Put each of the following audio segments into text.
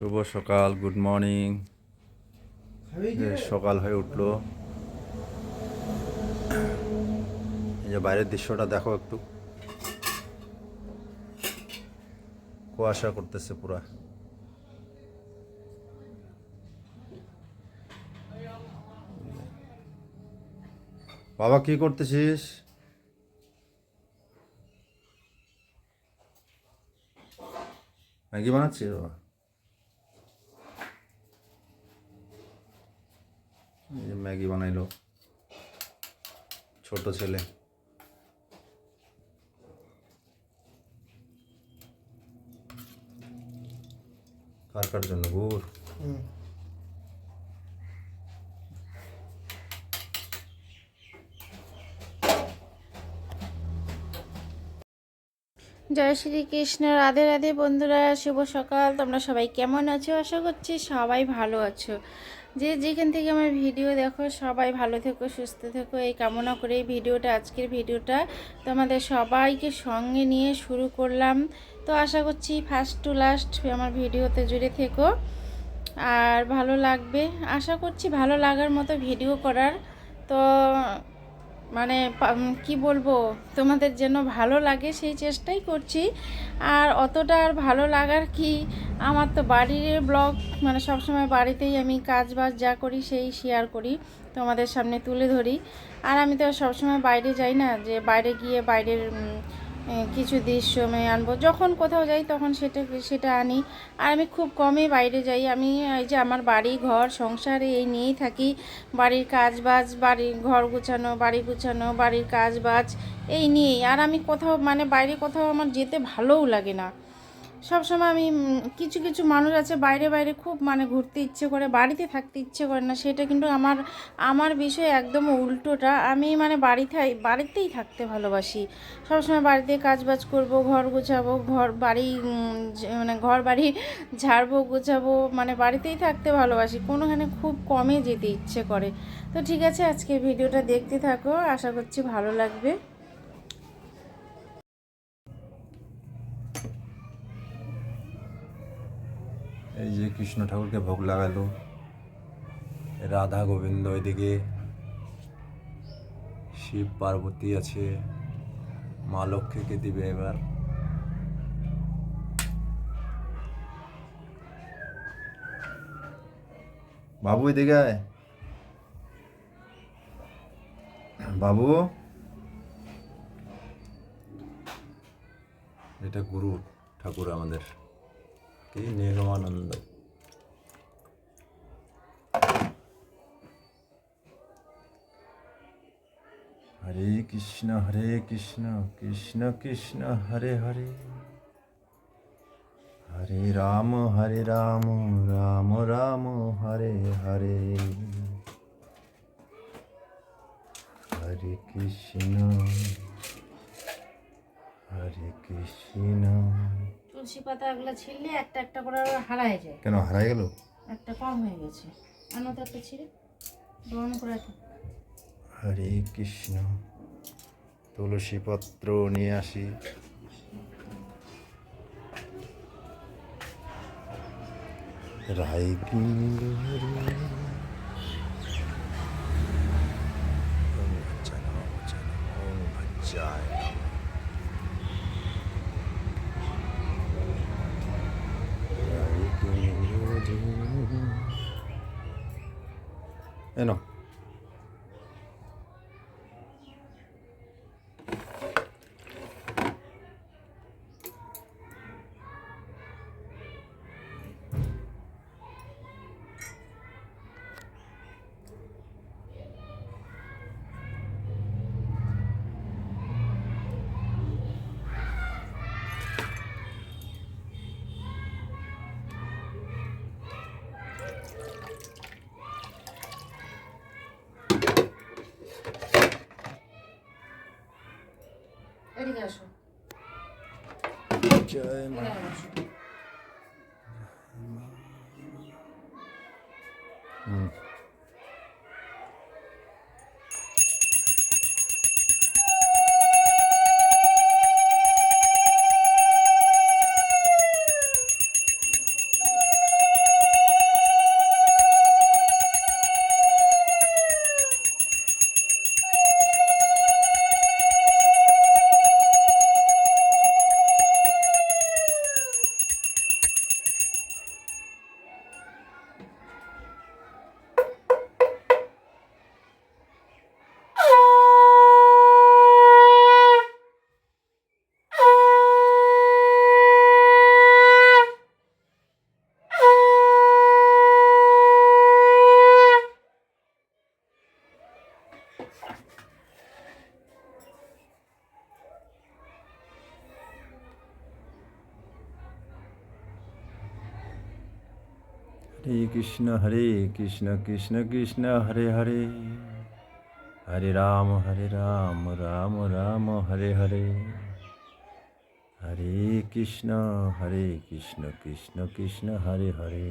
শুভ সকাল, good morning. সকাল হয়ে উঠলো। এই যে বাইরের দৃশ্যটা দেখো একটু, কুয়াশা করতেছে পুরা। বাবা কি করতেছিস? ম্যাগি বানাচ্ছিস বাবা? এই যে ম্যাগি বানাইলো ছোট ছেলে। কার কার জন্য? গুড়। জয় শ্রীকৃষ্ণ। রাধে রাধে বন্ধুরা, শুভ সকাল। তোমরা সবাই কেমন আছো? আশা করছি সবাই ভালো আছো। যে যেখান থেকে আমার ভিডিও দেখো সবাই ভালো থেকো, সুস্থ থেকো, এই কামনা করে আজকের ভিডিওটা তোমাদের সবাইকে সঙ্গে নিয়ে শুরু করলাম। তো আশা করছি ফার্স্ট টু লাস্ট আমার ভিডিওতে জুড়ে থেকো আর ভালো লাগবে। আশা করছি ভালো লাগার মতো ভিডিও করার। তো মানে কি বলবো, তোমাদের যেন ভালো লাগে সেই চেষ্টাই করছি। আর অতটা আর ভালো লাগার কি, আমার তো বাড়ির ব্লগ, মানে সবসময় বাড়িতেই আমি কাজ বাজ যা করি সেই শেয়ার করি, তোমাদের সামনে তুলে ধরি। আর আমি তো সবসময় বাইরে যাই না, যে বাইরে গিয়ে বাইরের কিছু দৃশ্য আমি আনবো। যখন কোথাও যাই তখন সেটা আনি। আর আমি খুব কমই বাইরে যাই। আমি এই যে আমার বাড়ি ঘর সংসারে এই নিয়েই থাকি। বাড়ির কাজ বাজ, বাড়ির ঘর গুছানো, বাড়ি গুছানো, বাড়ির কাজ বাজ এই নিয়েই। আর আমি কোথাও মানে বাইরে কোথাও আমার যেতে ভালোও লাগে না। সবসময় আমি কিছু কিছু মানুষ আছে বাইরে বাইরে খুব মানে ঘুরতে ইচ্ছে করে, বাড়িতে থাকতে ইচ্ছে করে না। সেটা কিন্তু আমার আমার বিষয় একদম উল্টোটা। আমি মানে বাড়িতেই থাকতে ভালোবাসি। সবসময় বাড়িতে কাজ বাজ করবো, ঘর গোছাবো, ঘর বাড়ি মানে ঘর বাড়ি ঝাড়বো, গোছাবো, মানে বাড়িতেই থাকতে ভালোবাসি। কোনোখানে খুব কমে যেতে ইচ্ছে করে। তো ঠিক আছে, আজকে ভিডিওটা দেখতে থাকো, আশা করছি ভালো লাগবে। এই যে কৃষ্ণ ঠাকুরকে ভোগ লাগালো, রাধা গোবিন্দ ওইদিকে, শিব পার্বতী আছে, মা লক্ষ্মীকে দিবে এবার। বাবু এদিকে আয়। বাবু, এটা গুরু ঠাকুর আমাদের, কি নির্মানন্দ। হরে কৃষ্ণ কৃষ্ণ কৃষ্ণ হরে হরে, হরে রাম রাম রাম হরে হরে, হরে কৃষ্ণ তুলসী পাতাগুলো ছিঁড়লে একটা একটা করে হারায় যায়। কেন হারাই গেল? একটা কম হয়ে গেছে, আনো তো একটা ছিঁড়ে গ্রহণ করে। হরে কৃষ্ণ। তুলসী পত্র নিয়ে আসি। রাই এনো। এদিকে আসো। জয় মা। হরে কৃষ্ণ কৃষ্ণ কৃষ্ণ হরে হরে, হরে রাম রাম রাম হরে হরে, হরে কৃষ্ণ কৃষ্ণ কৃষ্ণ হরে হরে।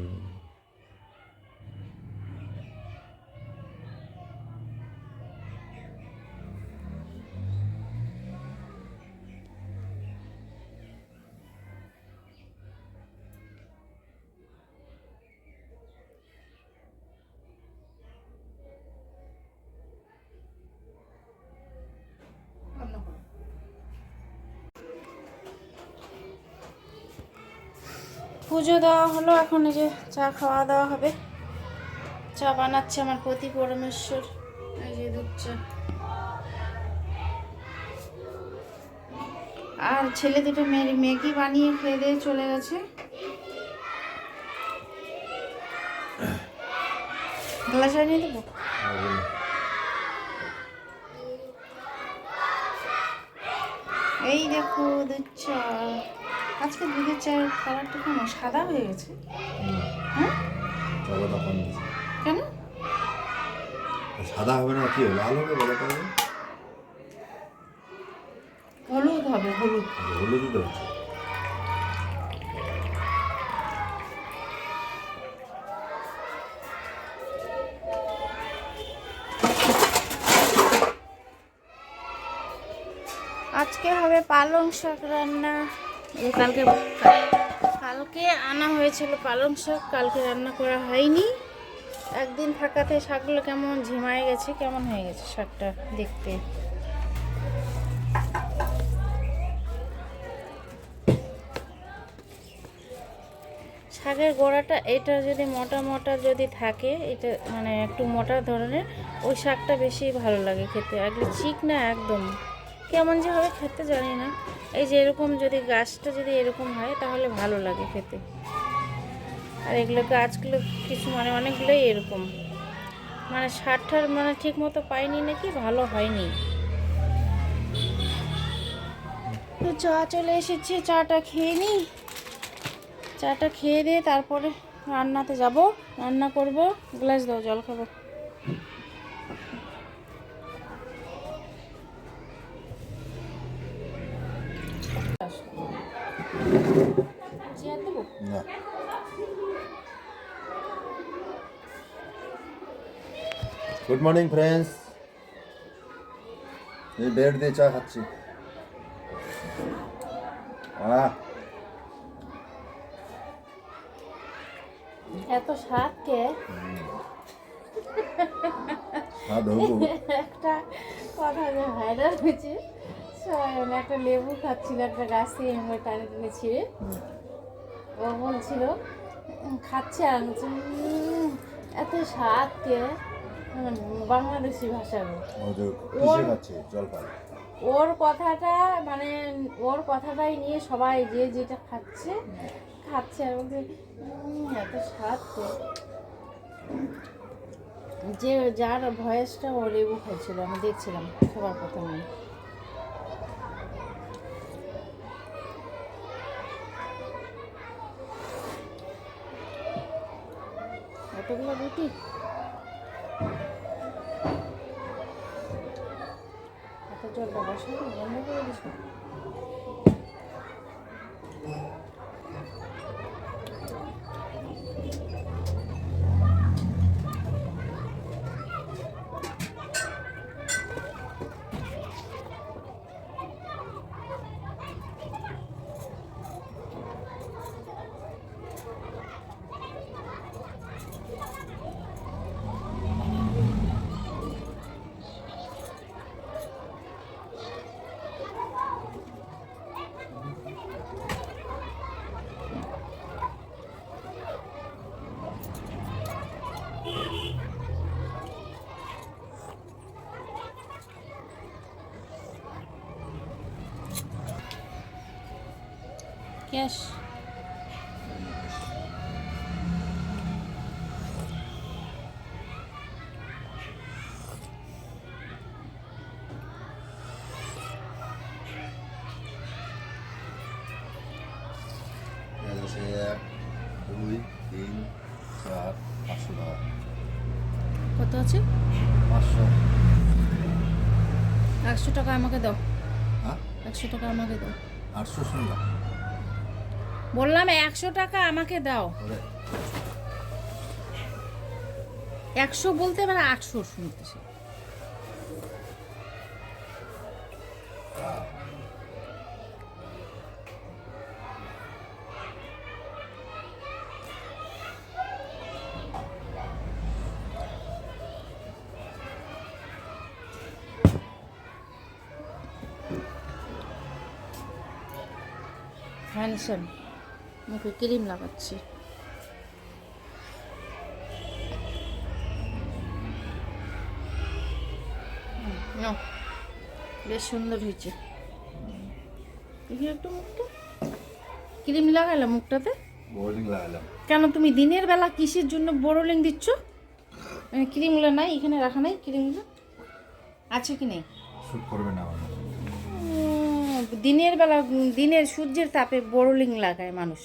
পুজো দেওয়া হলো, এখন এই যে চা খাওয়া দাওয়া হবে। চা বানাচ্ছে আমার পতি পরমেশ্বর, এই যে দুধ চা। আর ছেলে দুটো ম্যাগি বানিয়ে খেয়ে দিয়ে চলে গেছে। গ্লাস নিয়ে দেবো। এই দেখো দুধ চা। আজকে দুধের চায়ের কালারটা কেমন সাদা হয়ে গেছে? হ্যাঁ, কেন সাদা হবে না? কি লাল হবে? বলো তো। হলুদ হবে, হলুদ। হলুদ তো হচ্ছে। আজকে হবে পালং শাক রান্না। এই কালকে আনা হয়েছিল পালং শাক, কালকে রান্না করা হয়নি। একদিন থাকাতে শাকগুলো কেমন ঝিমায় গেছে, কেমন হয়ে গেছে শাকটা দেখতে। শাকের গোড়াটা এটা যদি মোটা মোটা যদি থাকে, এটা মানে একটু মোটা ধরনের, ওই শাকটা বেশি ভালো লাগে খেতে। একদম ঠিক না, একদম কেমন যে হবে খেতে জানি না। এই যে এরকম যদি গাছটা যদি এরকম হয় তাহলে ভালো লাগে খেতে। আর এগুলো গাছগুলো কিছু মানে অনেকগুলোই এরকম, মানে সারটার মানে ঠিক মতো পাইনি নাকি, ভালো হয়নি। তো চা চলে এসেছে, চাটা খেয়ে নিই। চাটা খেয়ে দিয়ে তারপরে রান্নাতে যাব, রান্না করব। গ্লাস দাও, জল খাবো। না। গুড মর্নিং ফ্রেন্ডস, এই বেড দিয়ে চা খাচ্ছি। এত স্বাদ কে? একটা কথা যে ভাইরাল হয়েছে, একটা লেবু খাচ্ছিল একটা গাছ থেকে, টানে টেনে ছিঁড়ে। ও বলছিল খাচ্ছে, আর এত স্বাদ কে, বাংলাদেশি ভাষার। ওর কথাটা মানে ওর কথাটাই নিয়ে সবাই যে যেটা খাচ্ছে আর বলছে এত স্বাদ কে। যে যার ভয়েসটা ও লেবু খাইছিল, আমি দেখছিলাম সবার প্রথমে। এতগুলো রুটি এত জলটা বসাবো, বন্ধ করে দিস। Yes. Saya 2, 3, 4, কত আছে? 500। 100 টাকা আমাকে দাও। হ্যাঁ 100 টাকা আমাকে দাও। 800 শুনলাম। বললাম 100 টাকা আমাকে দাও। 100 বলতে এবার 800 শুনতেছি। হ্যান্ডসাম মুখে ক্রিম লাগাচ্ছি। নাও, বেশ সুন্দর হয়েছে। দেখি একটু মুখটা ক্রিম লাগালাম মুখটাতে। বোর্ডিং লাগালাম। কেন তুমি দিনের বেলা কিসের জন্য বোরোলিং দিচ্ছ? ক্রিমগুলো নাই এখানে রাখা, নাই ক্রিমগুলো আছে কি নেই? শুট করবে না আমার। দিনের বেলা দিনের সূর্যের তাপে বোরোলিং লাগায় মানুষ।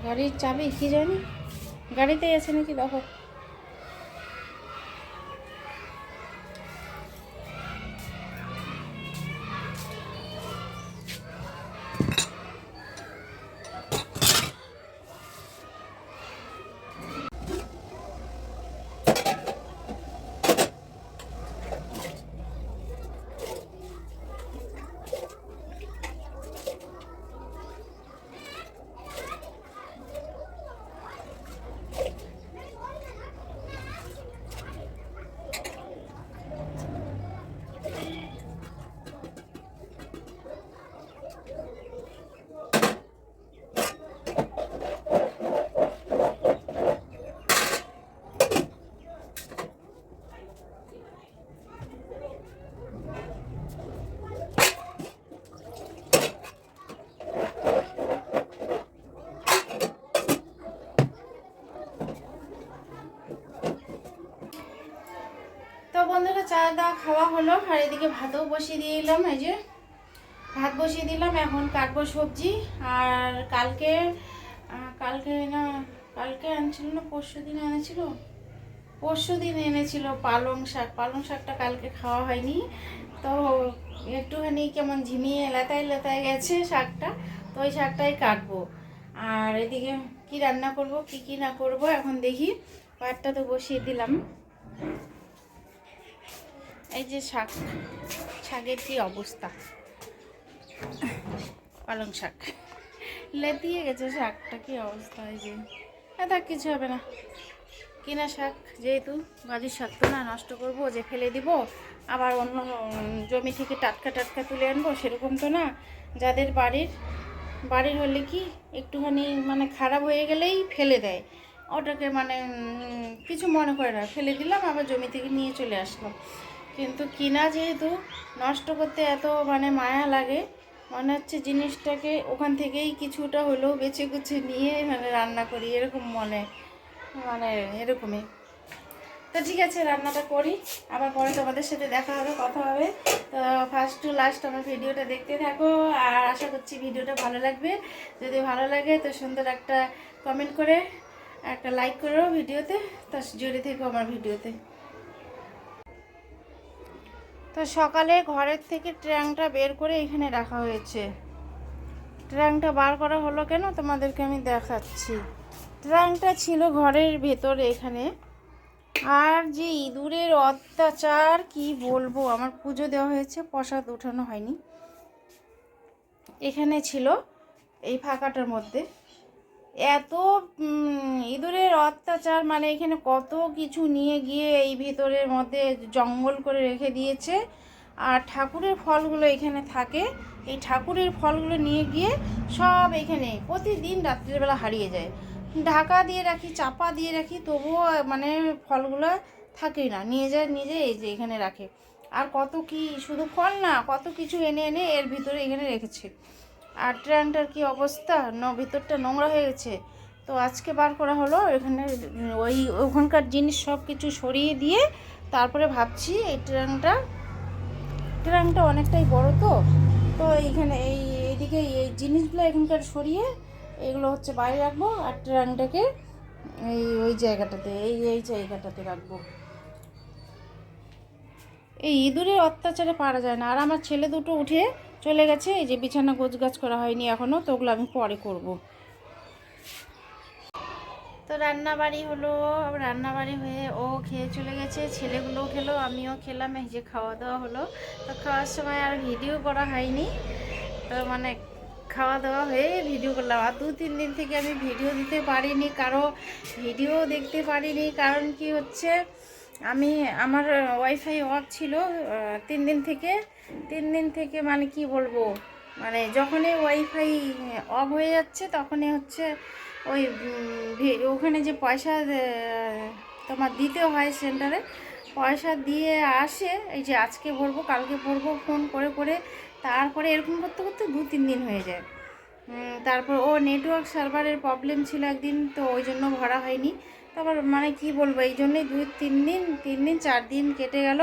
গাড়ির চাবি কি জানি গাড়িতেই আছে নাকি দেখো। তো বন্ধুরা, চা দাওয়া খাওয়া হলো, আর এদিকে ভাতও বসিয়ে দিয়ে এলাম। এই যে ভাত বসিয়ে দিলাম, এখন কাটবো সবজি। আর কালকে কালকে আনছিল না, পরশু দিন এনেছিল পালং শাক। পালং শাকটা কালকে খাওয়া হয়নি, তো একটুখানি কেমন ঝিমিয়ে লেতায় গেছে শাকটা, তো ওই শাকটাই কাটবো। আর এদিকে কি রান্না করব কি না করব এখন দেখি। ভাতটা তো বসিয়ে দিলাম। এই যে শাকের কি অবস্থা, পালং শাক লেতিয়ে গেছে শাকটা, কি অবস্থা। এই যে এত কিছু হবে না, কিনা শাক যেহেতু, বাড়ির শাক তো না নষ্ট করবো যে ফেলে দিব, আবার অন্য জমি থেকে টাটকা তুলে আনবো সেরকম তো না। যাদের বাড়ির হলে কি একটুখানি মানে খারাপ হয়ে গেলেই ফেলে দেয়, ওটাকে মানে কিছু মনে করে না, ফেলে দিলাম আবার জমি থেকে নিয়ে চলে আসলাম। কিন্তু কিনা যেহেতু, নষ্ট করতে এত মানে মায়া লাগে, মনে হচ্ছে জিনিসটাকে ওখান থেকেই কিছুটা হলেও বেছে কুছে নিয়ে মানে রান্না করি, এরকম মানে এরকমই। তো ঠিক আছে, রান্নাটা করি, আবার পরে তোমাদের সাথে দেখা হবে, কথা হবে। তো ফার্স্ট টু লাস্ট আমার ভিডিওটা দেখতে থাকো, আর আশা করছি ভিডিওটা ভালো লাগবে। যদি ভালো লাগে তো সুন্দর একটা কমেন্ট করে একটা লাইক করো ভিডিওতে, তো জুড়ে থেকো আমার ভিডিওতে। তো সকালে ঘরের থেকে ট্যাংটা বের করে এখানে রাখা হয়েছে। ট্যাংটা বার করা হলো কেন তোমাদেরকে আমি দেখাচ্ছি। ট্যাংটা ছিল ঘরের ভেতরে এখানে, আর যে ইঁদুরের অত্যাচার কি বলবো। আমার পুজো দেওয়া হয়েছে, প্রসাদ উঠানো হয়নি, এখানে ছিল এই ফাঁকাটার মধ্যে। এত ইঁদুরের অত্যাচার, মানে এখানে কত কিছু নিয়ে গিয়ে এই ভিতরের মধ্যে জঙ্গল করে রেখে দিয়েছে। আর ঠাকুরের ফলগুলো এখানে থাকে, এই ঠাকুরের ফলগুলো নিয়ে গিয়ে সব এখানে প্রতিদিন রাত্রিবেলা হারিয়ে যায়। ঢাকা দিয়ে রাখি, চাপা দিয়ে রাখি, তবুও মানে ফলগুলো থাকেই না, নিয়ে যায় এই যে এখানে রাখে। আর কত কি, শুধু ফল না, কত কিছু এনে এর ভিতরে এখানে রেখেছে। আর ট্রাংটার কি অবস্থা, ভিতরটা নোংরা হয়ে গেছে। তো আজকে বার করা হলো। এখানে ওখানকার জিনিস সব কিছু সরিয়ে দিয়ে তারপরে ভাবছি এই ট্রাঙ্কটা অনেকটাই বড়, তো তো এইখানে এইদিকে এই জিনিসগুলো এখানকার সরিয়ে এগুলো হচ্ছে বাইরে রাখবো, আর ট্রাঙ্কটাকে ওই জায়গাটাতে এই জায়গাটাতে রাখবো। এই ইঁদুরের অত্যাচারে পারা যায় না। আর আমার ছেলে দুটো উঠে চলে গেছে, এই যে বিছানা গোছগাছ করা হয়নি এখনও, তো ওগুলো আমি পরে করব। তো রান্নাবাড়ি হলো, রান্নাবাড়ি হয়ে ও খেয়ে চলে গেছে, ছেলেগুলোও খেলো, আমিও খেলাম, এই যে খাওয়া দাওয়া হলো। তো খাওয়ার সময় আর ভিডিও করা হয়নি, তো মানে খাওয়া দাওয়া হয়ে ভিডিও করলাম। আর 2-3 দিন থেকে আমি ভিডিও দিতে পারিনি, কারো ভিডিও দেখতে পারিনি। কারণ কি হচ্ছে, আমার ওয়াইফাই অফ ছিল 3 দিন থেকে মানে কি বলবো, মানে যখনই ওয়াইফাই অফ হয়ে যাচ্ছে তখনই হচ্ছে ওই ওখানে যে পয়সা তোমার দিতে হয় সেন্টারে, পয়সা দিয়ে আসে, এই যে আজকে ভরবো কালকে ভরবো ফোন করে করে, তারপরে এরকম করতে করতে 2-3 দিন হয়ে যায়। তারপর নেটওয়ার্ক সার্ভারের প্রবলেম ছিল একদিন, তো ওই জন্য ভরা হয়নি। তারপর মানে কি বলবো, এই জন্যই 4 দিন কেটে গেল,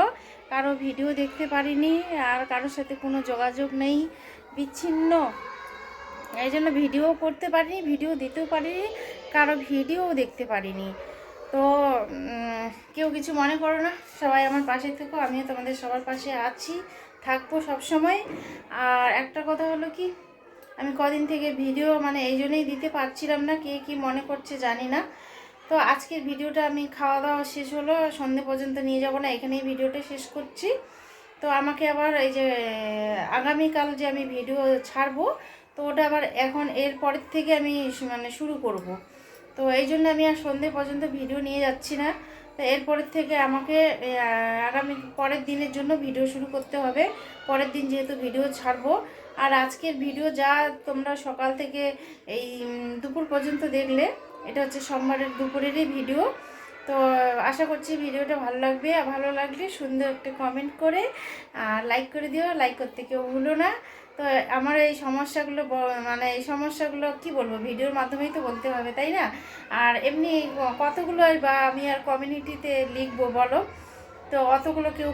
কারো ভিডিও দেখতে পারিনি, আর কারোর সাথে কোনো যোগাযোগ নেই, বিচ্ছিন্ন। এই জন্য ভিডিও করতে পারিনি, ভিডিও দিতেও পারিনি, কারো ভিডিও দেখতে পারিনি। তো কেউ কিছু মনে করো না, সবাই আমার পাশে থেকো, আমিও তোমাদের সবার পাশে আছি, থাকবো সব সময়। আর একটা কথা হলো কি, আমি কদিন থেকে ভিডিও মানে এই জন্যই দিতে পারছিলাম না, কে কি মনে করছে জানি না। তো আজকের ভিডিওটা আমি খাওয়া দাওয়া শেষ হলো, সন্ধে পর্যন্ত নিয়ে যাব না, এখানেই ভিডিওটা শেষ করছি। তো আমাকে আবার এই যে আগামীকাল যে আমি ভিডিও ছাড়বো, তো ওটা আবার এখন এর পরের থেকে আমি মানে শুরু করব। তো এই জন্য আমি আর সন্ধে পর্যন্ত ভিডিও নিয়ে যাচ্ছি না। তো এরপরের থেকে আমাকে আগামী পরের দিনের জন্য ভিডিও শুরু করতে হবে, পরের দিন যেহেতু ভিডিও ছাড়বো। আর আজকের ভিডিও যা তোমরা সকাল থেকে এই দুপুর পর্যন্ত দেখলে, এটা হচ্ছে সোমবারের দুপুরেরই ভিডিও। তো আশা করছি ভিডিওটা ভালো লাগবে, আর ভালো লাগলে সুন্দর একটা কমেন্ট করে আর লাইক করে দিও, লাইক করতে কেউ ভুলো না। তো আমার এই সমস্যাগুলো মানে এই সমস্যাগুলো কি বলবো, ভিডিওর মাধ্যমেই তো বলতে হবে, তাই না? আর এমনি কতগুলো বা আমি আর কমিউনিটিতে লিখবো বলো, তো অতগুলো কেউ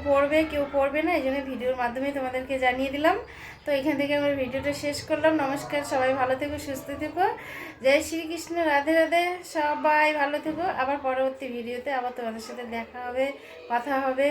পড়বে না, এই জন্য ভিডিওর মাধ্যমে তোমাদেরকে জানিয়ে দিলাম। তো এখান থেকে আমার ভিডিওটা শেষ করলাম। নমস্কার, সবাই ভালো থেকো, সুস্থ থেকো, জয় শ্রীকৃষ্ণ, রাধে রাধে, সবাই ভালো থেকো। আবার পরবর্তী ভিডিওতে আবার তোমাদের সাথে দেখা হবে, কথা হবে।